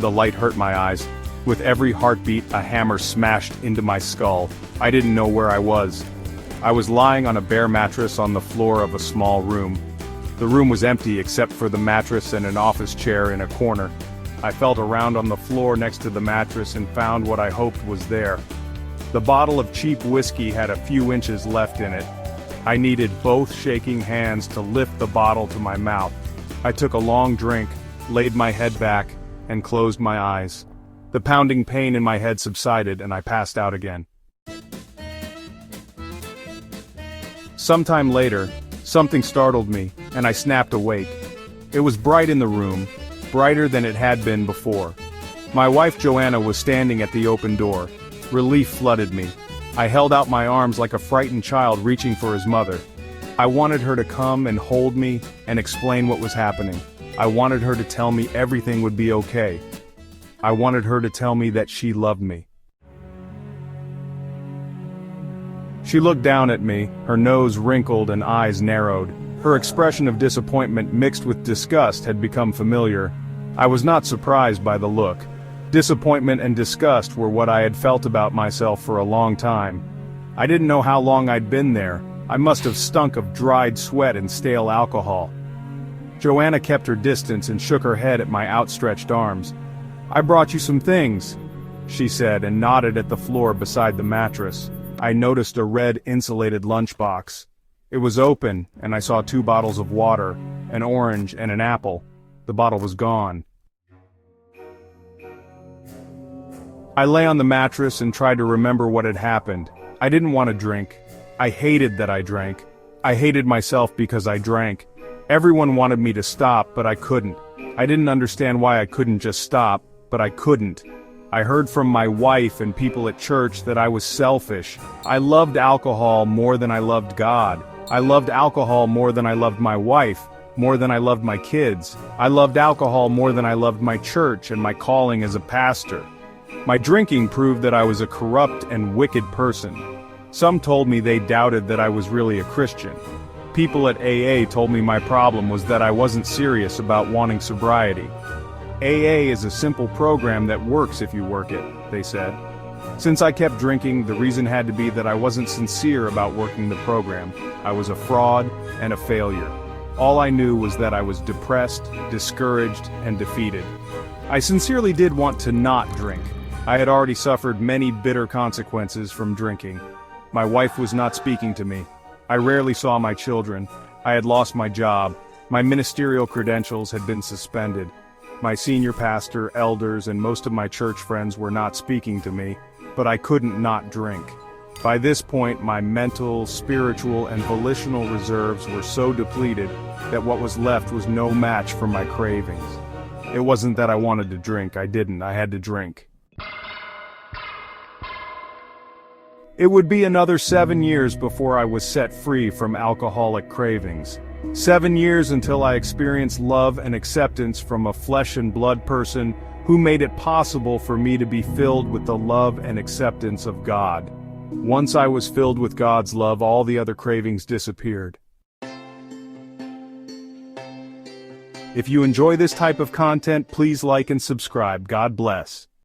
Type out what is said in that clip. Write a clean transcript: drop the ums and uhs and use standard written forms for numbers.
The light hurt my eyes. With every heartbeat, a hammer smashed into my skull. I didn't know where I was. I was lying on a bare mattress on the floor of a small room. The room was empty except for the mattress and an office chair in a corner. I felt around on the floor next to the mattress and found what I hoped was there. The bottle of cheap whiskey had a few inches left in it. I needed both shaking hands to lift the bottle to my mouth. I took a long drink, laid my head back, and closed my eyes. The pounding pain in my head subsided and I passed out again. Sometime later, something startled me, and I snapped awake. It was bright in the room, brighter than it had been before. My wife Joanna was standing at the open door. Relief flooded me. I held out my arms like a frightened child reaching for his mother. I wanted her to come and hold me and explain what was happening. I wanted her to tell me everything would be okay. I wanted her to tell me that she loved me. She looked down at me, her nose wrinkled and eyes narrowed. Her expression of disappointment mixed with disgust had become familiar. I was not surprised by the look. Disappointment and disgust were what I had felt about myself for a long time. I didn't know how long I'd been there. I must have stunk of dried sweat and stale alcohol. Joanna kept her distance and shook her head at my outstretched arms. "I brought you some things," she said, and nodded at the floor beside the mattress. I noticed a red insulated lunchbox. It was open, and I saw 2 bottles of water, an orange and an apple. The bottle was gone. I lay on the mattress and tried to remember what had happened. I didn't want to drink. I hated that I drank. I hated myself because I drank. Everyone wanted me to stop, but I couldn't. I didn't understand why I couldn't just stop, but I couldn't. I heard from my wife and people at church that I was selfish. I loved alcohol more than I loved God. I loved alcohol more than I loved my wife, more than I loved my kids. I loved alcohol more than I loved my church and my calling as a pastor. My drinking proved that I was a corrupt and wicked person. Some told me they doubted that I was really a Christian. People at AA told me my problem was that I wasn't serious about wanting sobriety. AA is a simple program that works if you work it, they said. Since I kept drinking, the reason had to be that I wasn't sincere about working the program. I was a fraud and a failure. All I knew was that I was depressed, discouraged, and defeated. I sincerely did want to not drink. I had already suffered many bitter consequences from drinking. My wife was not speaking to me. I rarely saw my children. I had lost my job. My ministerial credentials had been suspended. My senior pastor, elders, and most of my church friends were not speaking to me, but I couldn't not drink. By this point, my mental, spiritual, and volitional reserves were so depleted that what was left was no match for my cravings. It wasn't that I wanted to drink, I didn't, I had to drink. It would be another 7 years before I was set free from alcoholic cravings. 7 years until I experienced love and acceptance from a flesh and blood person who made it possible for me to be filled with the love and acceptance of God. Once I was filled with God's love, all the other cravings disappeared. If you enjoy this type of content, please like and subscribe. God bless.